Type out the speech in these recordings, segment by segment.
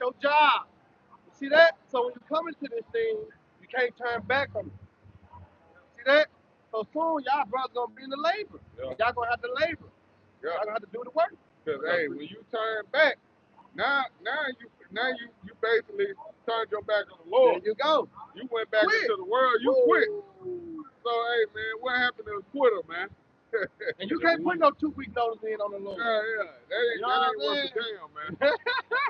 your job. You see that? So when you come into this thing, you can't turn back from it. See that? So soon y'all brothers gonna be in the labor. Yeah. Y'all gonna have to labor. Yeah. Y'all gonna have to do the work. Because hey, when you turn back, now you basically turned your back on the Lord. There you go. You went back Quit. into the world. You Woo. quit. So hey man, what happened to a quitter, man? And you can't put no 2-week notice in on the Lord. Yeah. That ain't worth a damn, man.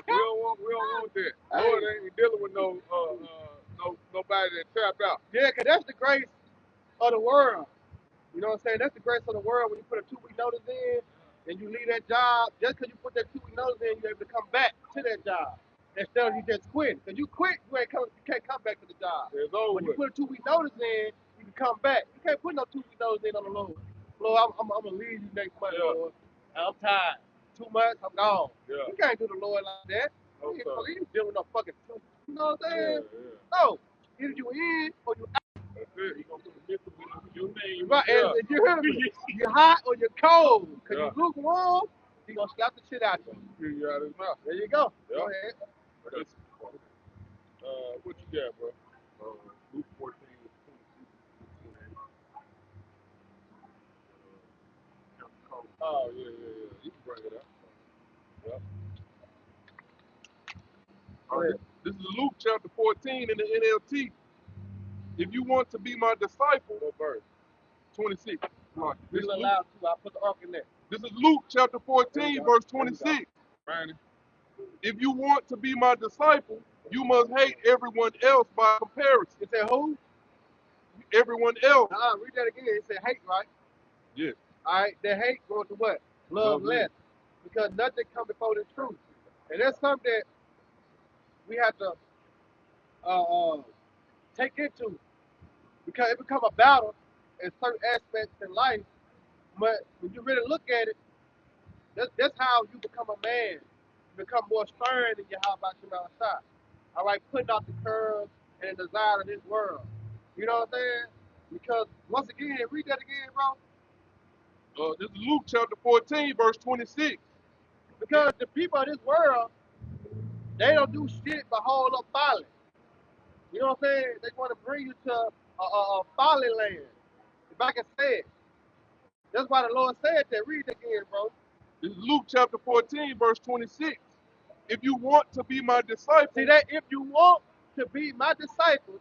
we don't want that. Lord ain't dealing with nobody that tapped out. Yeah, cause that's the grace of the world. You know what I'm saying? That's the grace of the world when you put a 2-week notice in and you leave that job. Just because you put that 2-week notice in, you're able to come back to that job instead of you just quit. Because you quit, you can't come back to the job. It's over When you with. put a 2-week notice in, you can come back. You can't put no 2-week notice in on the Lord. Lord, I'm gonna leave you next month, Yeah. Lord. I'm tired. 2 months, I'm gone. Yeah. You can't do the Lord like that. No, You sir. ain't dealing with no fucking 2. You know what I'm saying? Yeah. No. Either you in or you out. That's it. You gonna put the difference in your name. Right, Yeah. and you hear me? You're hot or you're cold. Cause Yeah. you lukewarm, he gonna slap the shit out you. Get you out of his mouth. There you go. Yeah. Go ahead. What you got, bro? Luke 14, 26. Oh, yeah. You can bring it up. Yeah. All right. This is Luke chapter 14 in the NLT. If you want to be my disciple, verse 26. Read a little loud too. I'll put the ark in there. This is Luke chapter 14, verse 26. Brandon. If you want to be my disciple, you must hate everyone else by comparison. It said who? Everyone else. Read that again. It said hate, right? Yes. All right. The hate goes to what? Love less. Because nothing comes before the truth. And that's something that we have to take into. Because it becomes a battle in certain aspects in life. But when you really look at it, that's how you become a man. You become more stern than your how about your outside. All right, putting out the curves and the desire of this world. You know what I'm saying? Because once again, read that again, bro. This is Luke chapter 14, verse 26. Because the people of this world, they don't do shit but hold up folly. You know what I'm saying? They want to bring you to a folly land. If I can say it. That's why the Lord said that. Read it again, bro. This is Luke chapter 14, verse 26. If you want to be my disciple. See that? If you want to be my disciple,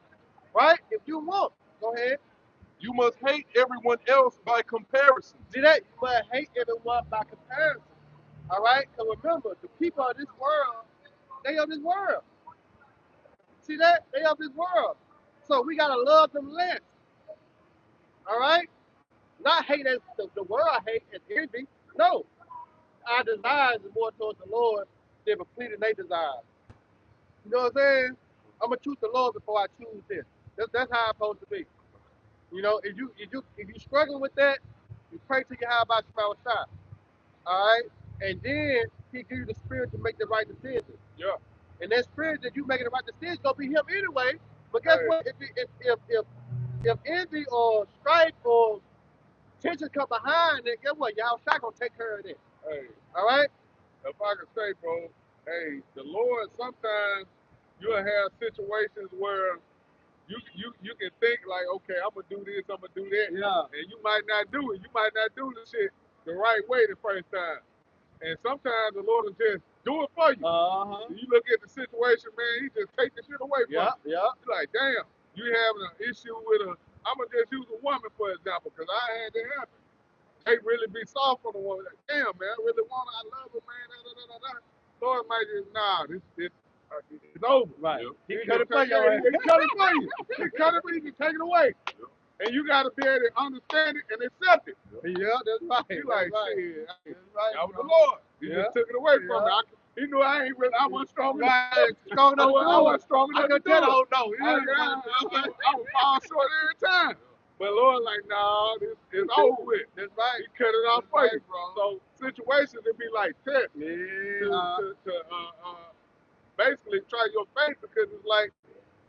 right? If you want, go ahead. You must hate everyone else by comparison. See that? You must hate everyone by comparison. All right? So remember, the people of this world, they of this world. See that? They of this world. So we got to love them less. All right? Not hate as the world hate as envy. No. Our desires is more towards the Lord than completing their desires. You know what I'm saying? I'm gonna choose the Lord before I choose this. That's how it's supposed to be. You know, if you struggling with that, you pray to your high about your shot. All right, and then He give you the spirit to make the right decision. Yeah. And that spirit that you making the right decision gonna be Him anyway. But guess what? If envy or strife or tension come behind it, guess what? Y'all shot gonna take care of it. Hey. All right. If I can say, bro, hey, the Lord, sometimes you'll have situations where you can think like, okay, I'm gonna do this, I'm gonna do that. Yeah. And you might not do it. You might not do the shit the right way the first time. And sometimes the Lord will just do it for you. You look at the situation, man, He just take the shit away from you. Yeah. You're like, damn, you having an issue with I'm gonna just use a woman for example, because I had that happen. They really be soft on the woman. Like, damn, man, I really want her. I love her, man. Lord might just, it's over. Right. He cut it for you. He cut it for you. He cut it for you. He take it away. And you got to be able to understand it and accept it. Yeah, that's right. You like, right. shit, That's right. that was the Lord. He just took it away from me. He knew I wasn't strong enough. Right. Strong enough. I wasn't strong enough to do it. No. I would fall short every time. But Lord, like, no, this is over with. That's right. He cut it off for you. Bro. So situations it be like tests to basically try your faith, because it's like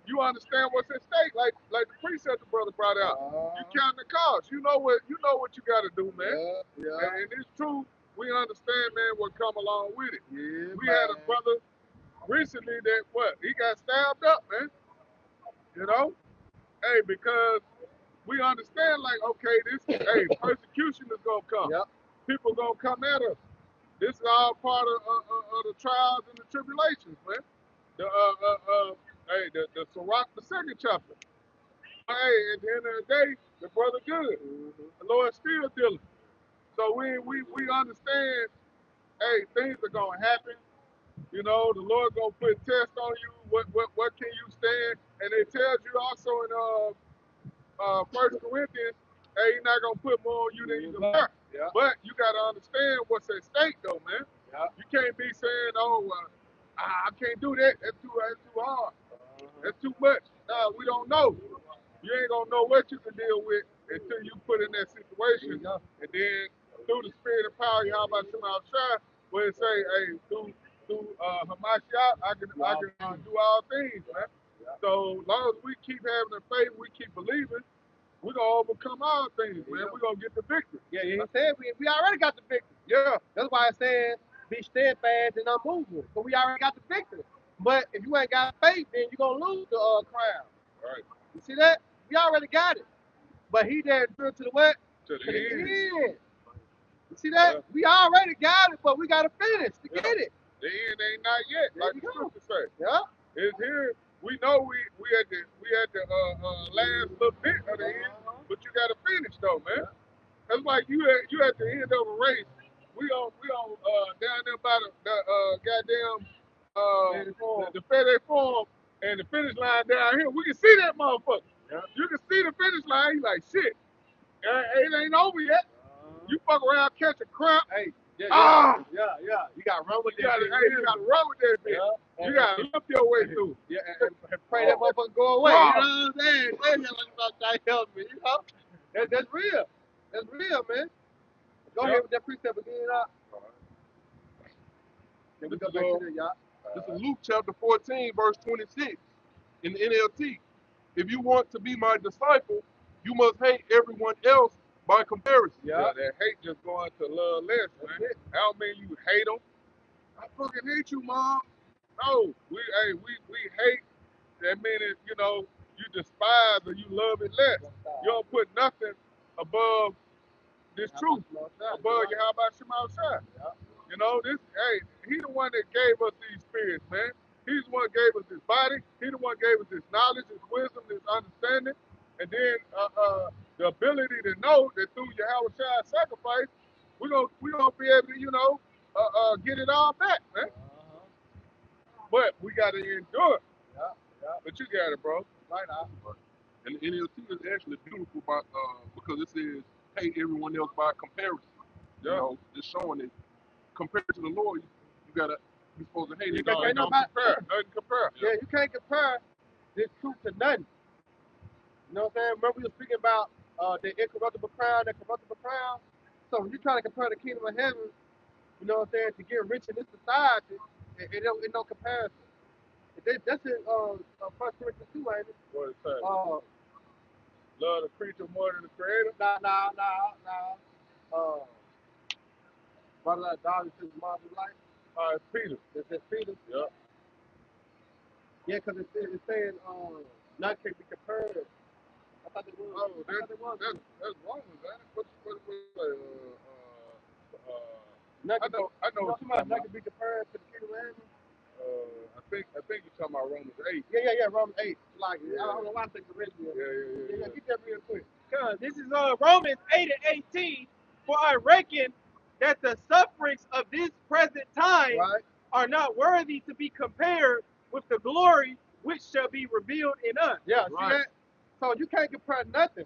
you understand what's at stake. Like the precept the brother brought out. You count the cost. You know what you got to do, man. Yeah. And it's true. We understand, man, what come along with it. Yeah, we had a brother recently that he got stabbed up, man. You know, hey, because we understand like, okay, persecution is gonna come. Yep. People gonna come at us. This is all part of the trials and the tribulations, man. The Sirach, the second chapter. Hey, at the end of the day, the brother good. The Lord still dealing. So we understand, hey, things are gonna happen. You know, the Lord gonna put tests on you. What can you stand? And it tells you also in First Corinthians, hey, he's not gonna put more on you than you can bear. Yeah. But you gotta understand what's at stake, though, man. Yeah. You can't be saying, oh, I can't do that. That's too hard. That's too much. Nah, we don't know. You ain't gonna know what you can deal with until you put in that situation. And then through the spirit and power, how about some outside, where it say, hey, through Hamashiach, I can do all things, man. So as long as we keep having the faith, we keep believing, we're gonna overcome all things, man. We're gonna get the victory. Yeah, he said we already got the victory. Yeah. That's why I said be steadfast and unmovable. So we already got the victory. But if you ain't got faith, then you're gonna lose the crown. Right. You see that? We already got it. But he that endure to the what? To the end. You see that? Yeah. We already got it, but we gotta finish to get it. The end ain't not yet, like the scripture say. Yeah. It's here. We know we at the last little bit of the end, but you gotta finish though, man. That's like you at the end of a race. We on down there by the goddamn the FedEx Forum and the finish line down here. We can see that motherfucker. Yeah. You can see the finish line. You like shit. It ain't over yet. You fuck around, catch a cramp. Hey. Yeah. You gotta run with that. You gotta run with that bitch. Yeah. You gotta lift your way through. Yeah, and pray that motherfucker go away. You know what I'm saying? That help me. You know, that's real. That's real, man. Go ahead with that precept again, y'all. Then we go back to that, y'all. This is Luke chapter 14, verse 26 in the NLT. If you want to be my disciple, you must hate everyone else by comparison. Yeah, that hate just going to love less, man. I don't mean you hate them. I fucking hate you, mom. No, we hate. That meaning, you know, you despise or you love it less. You don't put nothing above this truth, above your how about Shema outside. You know, he the one that gave us these spirits, man. He's the one that gave us this body. He the one that gave us this knowledge, this wisdom, this understanding, and then the ability to know that through your Yahweh sacrifice, we're gonna be able to, you know, get it all back, man. But we gotta endure. But you got it, bro. Right now. And the NLT is actually beautiful because it says hate everyone else by comparison. You know, just showing it. Compared to the Lord, you're supposed to hate it. Nothing compare. Yeah, you can't compare this truth to nothing. You know what I'm saying? Remember we were speaking about the incorruptible crown, the corruptible crown. So when you're trying to compare the kingdom of heaven, you know what I'm saying, to get rich in this society, it no comparison. That's in 1 Corinthians 2, ain't it? What it say? Love the creature more than the creator? Nah. Brother, like dog is mother's life. It's Peter. It's Peter? Yeah. Yeah, because it's saying none can be compared. I thought it was. Oh, that's Romans, ain't it? What I know. Somebody none can be compared to the kingdom of heaven. I think you're talking about Romans 8. Yeah, Romans 8. Like, I don't know why I think the rest of it. Yeah. Get that real quick. Because this is Romans 8 and 18. For I reckon that the sufferings of this present time are not worthy to be compared with the glory which shall be revealed in us. Yeah, see that? So you can't compare nothing,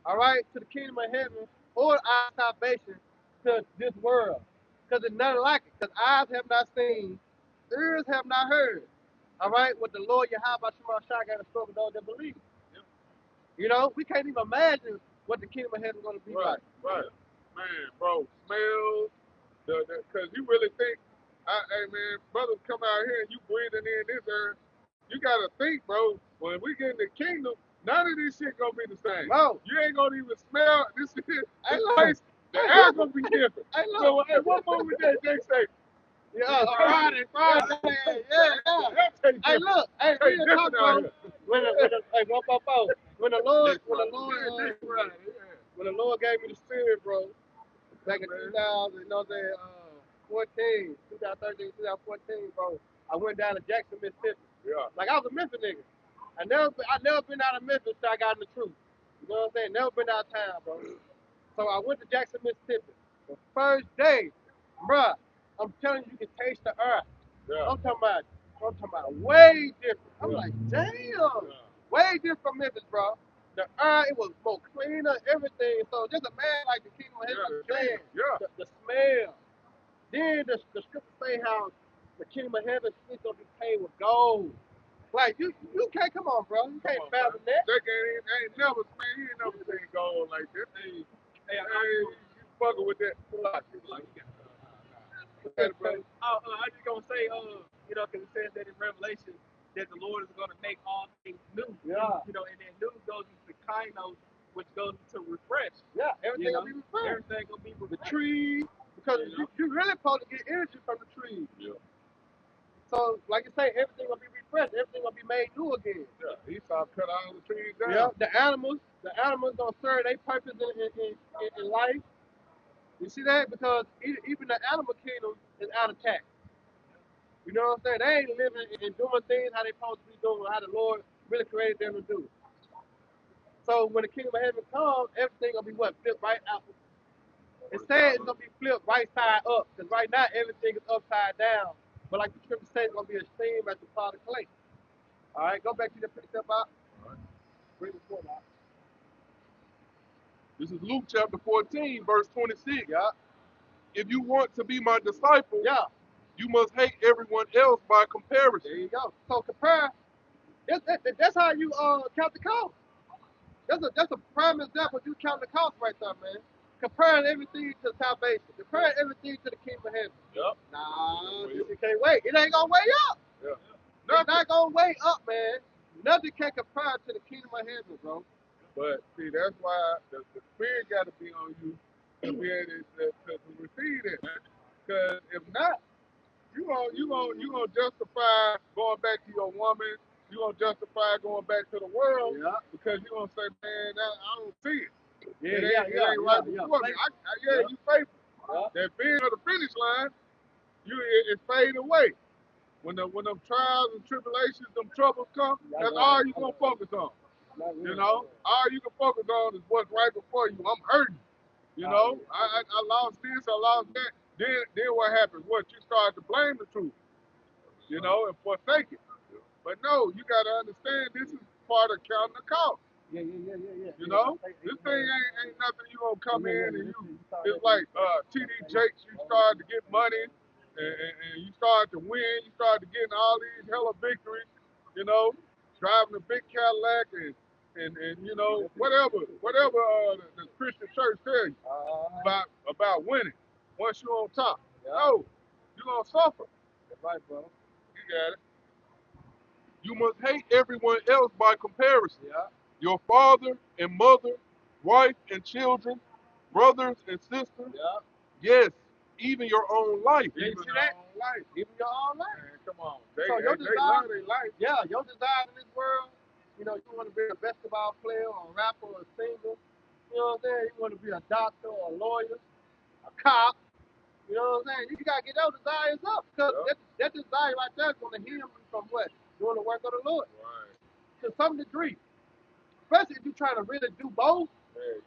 all right, to the kingdom of heaven or our salvation to this world. Because there's nothing like it. Because eyes have not seen, ears have not heard, all right, what the Lord Yahweh Shema Shai got to spoke of those that believe. Yeah. You know, we can't even imagine what the kingdom of heaven is going to be like. Right. Man, bro, smells, because you really think, hey, man, brothers come out here and you breathing in this air, you got to think, bro, when we get in the kingdom, none of this shit going to be the same. No. You ain't going to even smell this shit. The air going to be different. So at one moment they say, Yeah, Friday. Yeah. Hey, look, hey, real talk, bro. When hey, 144. When the Lord gave me the Spirit, bro, back in 2000, you know what I'm saying, 2013, 2014, bro, I went down to Jackson, Mississippi. Yeah. Like I was a Memphis nigga. I never been out of Memphis till I got in the truth. You know what I'm saying? Never been out of town, bro. So I went to Jackson, Mississippi. The first day, bruh, I'm telling you, you can taste the earth. Yeah. I'm talking about way different. I'm like, damn, way different from Memphis, bro. The air, it was more cleaner, everything. So just imagine like the kingdom of heaven, the smell. Then the scripture say how the kingdom of heaven is gonna be paid with gold. Like you can't come on, bro. You can't fathom that. They ain't never, man. You ain't never seen gold like that. Hey, you fucking with that philosophy. I just gonna say, you know, because it says that in Revelation that the Lord is gonna make all things new. Yeah. You know, and then new goes into kainos, which goes into refresh. Yeah, everything gonna be refreshed. Everything gonna be refreshed. The trees, because you really supposed to get energy from the trees. Yeah. So, like you say, everything gonna be refreshed. Everything gonna be made new again. Yeah. Esau cut all the trees down. Yeah. The animals gonna serve their purpose in life. You see that? Because even the animal kingdom is out of tax. You know what I'm saying? They ain't living and doing things how they supposed to be doing, how the Lord really created them to do. So when the kingdom of heaven comes, everything gonna be what? Flipped right out. It says it's gonna be flipped right side up, because right now everything is upside down. But like the scripture says, it's gonna be a steam at the pot of clay. All right, go back to the precept out. Bring the point out. This is Luke chapter 14, verse 26. Yeah. If you want to be my disciple, Yeah. you must hate everyone else by comparison. There you go. So compare. That's how you count the cost. That's a prime example. You count the cost right there, man. Comparing everything to salvation. Comparing everything to the kingdom of heaven. Yep. Nah, you can't wait. It ain't gonna weigh up. Yeah. It's not gonna weigh up, man. Nothing can compare to the kingdom of heaven, bro. But see, that's why the spirit got to be on you to be able to receive it. Because if not, you gonna justify going back to your woman. You gonna justify going back to the world. Yeah. Because you gonna say, man, I don't see it. Yeah, it ain't right before me. You faithful. Yeah. That being on the finish line, it's fading away. When them trials and tribulations, them troubles come, that's all you gonna focus on. You know, all you can focus on is what's right before you. I'm hurting. You know, I lost this, I lost that. Then what happens? What, you start to blame the truth, you know, and forsake it. But no, you got to understand this is part of counting the cost. Yeah. You know, this thing ain't nothing you gonna come in and it's like TD Jakes, you start to get money and you start to win, you start to get all these hella victories, you know, driving a big Cadillac and you know, whatever the Christian church tell you about winning once you're on top. No, you're gonna suffer. That's right, bro. You got it. You must hate everyone else by comparison. Yeah. Your father and mother, wife and children, brothers and sisters. Yeah. Yes, even your own life. You see that? Even your own life. Man, come on. They love their life. Yeah, your desire in this world, you know, you want to be a basketball player or a rapper or a singer. You know what I'm saying? You want to be a doctor or a lawyer, a cop. You know what I'm saying? You got to get those desires up, because that desire right there is going to heal you from what? Doing the work of the Lord. Right. To some degree. Especially if you're trying to really do both.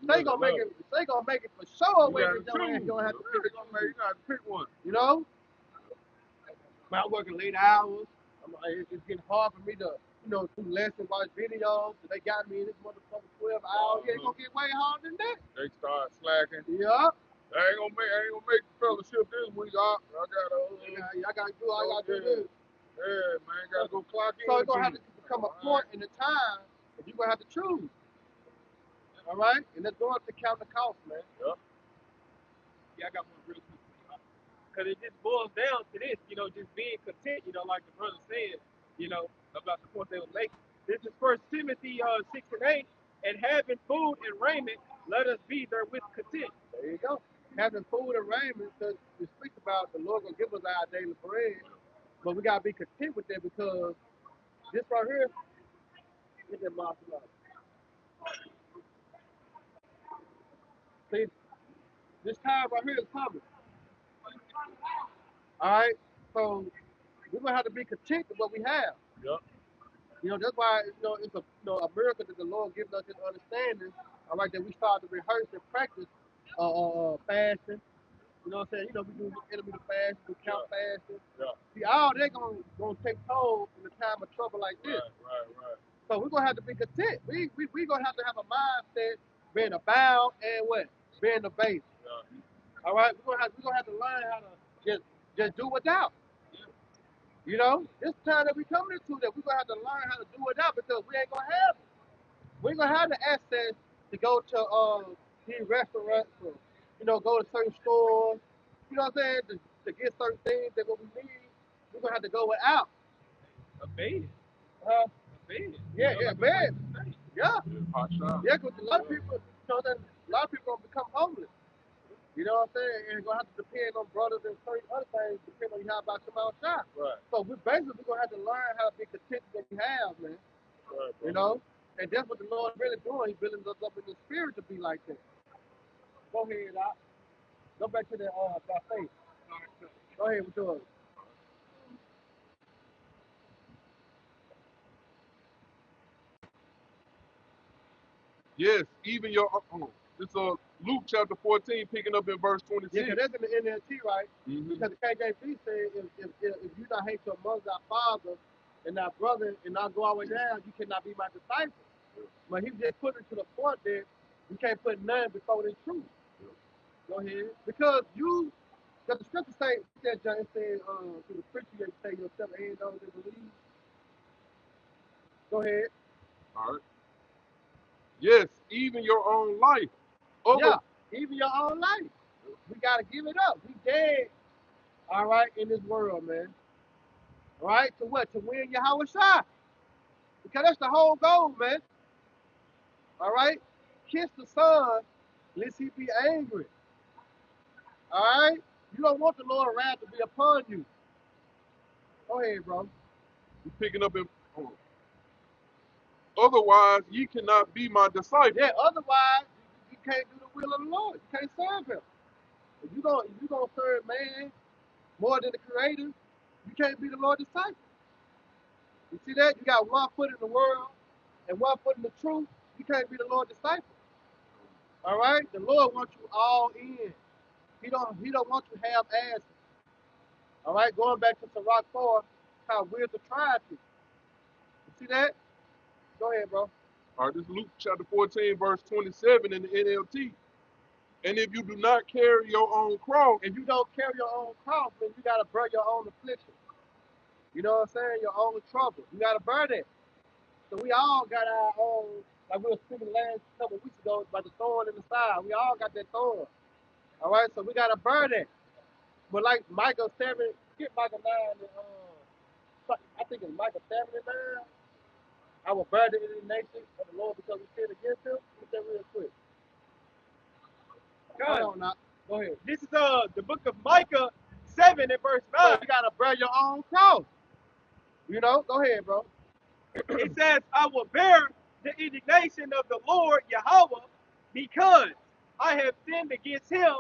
They gonna make it for sure. You gonna have to pick one. You know, when I'm working late hours, it's getting hard for me to, you know, do lessons, watch videos. So they got me in this motherfucker 12 hours. Yeah, it's gonna get way harder than that. They start slacking. Yeah. I ain't gonna make the fellowship this week. I gotta do this. Yeah, man, gotta go clock in. So it's gonna have to become a point in the time that you're gonna have to choose. All right, and that's going to count the cost, man. Yep. Yeah, I got one real quick. Because it just boils down to this, you know, just being content, you know, like the brother said, you know, about the point they were making. This is 1 Timothy 6 and 8. And having food and raiment, let us be therewith content. There you go. having food and raiment, because it speaks about the Lord gonna give us our daily bread, but we gotta be content with that because this right here is that martial law. See, this time right here is coming. All right, so we're gonna have to be content with what we have. Yep. You know, that's why it's a miracle that the Lord gives us this understanding. All right, that we start to rehearse and practice fasting. You know what I'm saying? We do intermittent fasting, we count fasting. Yeah. See, all that gonna take toll in the time of trouble like this. Right. So we're gonna have to be content. We gonna have to have a mindset being abound and what? Being the base. Yeah. All right, we're gonna have to learn how to just do without. You know, this time that we coming into that we're gonna have to learn how to do without because we ain't gonna have it. We ain't gonna have the access to go to these restaurants or go to certain stores. You know what I'm saying? To get certain things that what we need, we're gonna have to go without. A bed. Uh, A bed. yeah, bad. Yeah. Hot shot. Yeah, because a lot of people, a lot of people gonna become homeless. You know what I'm saying? And gonna have to depend on brothers and certain other things, depending on how about your mouth shot. Right. So we basically gonna have to learn how to be content with what we have, man. Right, you know, and that's what the Lord really doing. He's building us up in the spirit to be like that. Go ahead, Doc. Go back to the by faith. Go ahead with yours. Yes, even your it's Luke chapter 14, picking up in verse 26. Yeah, because that's in the NLT, right? Mm-hmm. Because the KJV says if you not hate your mother, our father, and our brother, and not go all the way down, you cannot be my disciple. But he just put it to the point that you can't put none before the truth. Go ahead. Because the scripture said, John said, to the preacher, you say yourself and those that believe. Go ahead. All right. Yes, even your own life. Yeah, even your own life. We got to give it up. We dead, all right, in this world, man. All right, to what? To win Yahweh Shai. Because that's the whole goal, man. All right? Kiss the Son, lest he be angry. All right? You don't want the Lord wrath to be upon you. Go ahead, bro. You're picking up in. Otherwise, ye cannot be my disciple. Yeah, otherwise, you can't do the will of the Lord. You can't serve him. If you don't serve man more than the Creator, you can't be the Lord's disciple. You see that? You got one foot in the world and one foot in the truth. You can't be the Lord's disciple. All right? The Lord wants you all in. He don't want you half-assed. All right? Going back to Sirach 4, how weird to try to. You see that? Go ahead, bro. All right, this is Luke chapter 14, verse 27 in the NLT. And if you do not carry your own cross, if you don't carry your own cross, then you got to bear your own affliction. You know what I'm saying? Your own trouble. You got to bear that. So we all got our own, like we were speaking last couple of weeks ago about the thorn in the side. We all got that thorn. All right, so we got to bear that. But like Micah 7, get Micah 9, and, I think it's Micah 7 and 9. I will bear the indignation of the Lord because we sinned against him. Get that real quick. Hold on now. Go ahead. This is the book of Micah 7 and verse 9. So you gotta bear your own cross. You know, go ahead, bro. It says, I will bear the indignation of the Lord Yahweh because I have sinned against him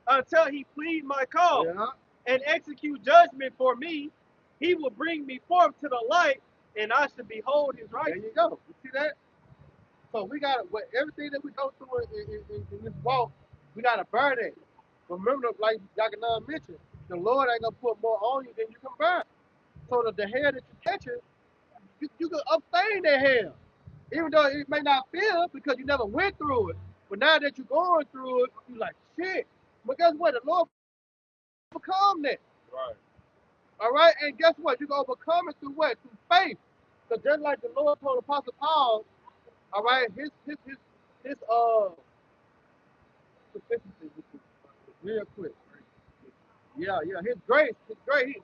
until he plead my cause and execute judgment for me. He will bring me forth to the light, and I shall behold his righteousness. There you go. You see that? So we got everything that we go through in this walk, we got to bear that. Remember, like Dr. Nun mentioned, the Lord ain't going to put more on you than you can bear. So the hair that you catching, you can abstain that hair. Even though it may not feel because you never went through it. But now that you're going through it, you're like, shit. But guess what? The Lord overcome that. Right. All right? And guess what? You're going to overcome it through what? Through faith. Because just like the Lord told Apostle Paul, all right, his real quick. Yeah, his grace.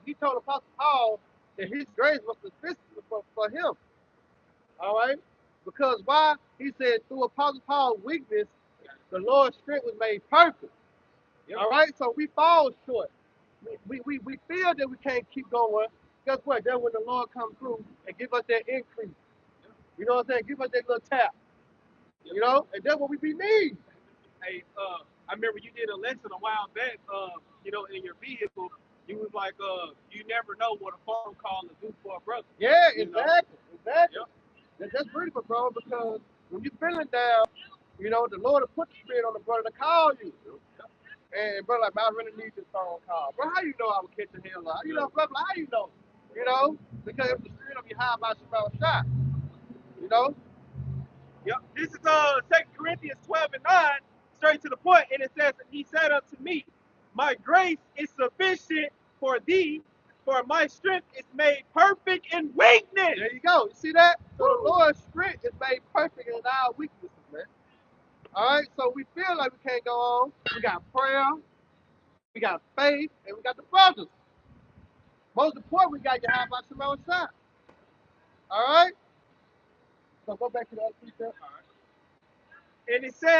He told Apostle Paul that his grace was sufficient for him. All right? Because why? He said through Apostle Paul's weakness, the Lord's strength was made perfect. Yep. All right, so we fall short. We feel that we can't keep going. Guess what? Then when the Lord comes through and give us that increase, you know what I'm saying? Give us that little tap, you know, and that's what we be need. Hey, I remember you did a lesson a while back. You know, in your vehicle, you was like, you never know what a phone call will do for a brother. Yeah, You know? exactly. Yep. That's beautiful, bro, because when you're feeling down, you know, the Lord will put the spirit on the brother to call you. And brother, like, man, I really need this phone call. Bro, how you know I would catch a hell out? You know, brother, how you know? You know, because if the spirit of you high about your shot. You know? Yep. This is 2 Corinthians 12 and 9, straight to the point, and it says, he said unto me, my grace is sufficient for thee, for my strength is made perfect in weakness. There you go. You see that? So the Lord's strength is made perfect in our weaknesses, man. All right, so we feel like we can't go on. We got prayer, we got faith, and we got the brothers. Most important, we got your high about your own side. All right? So go back to the other precept. And it says,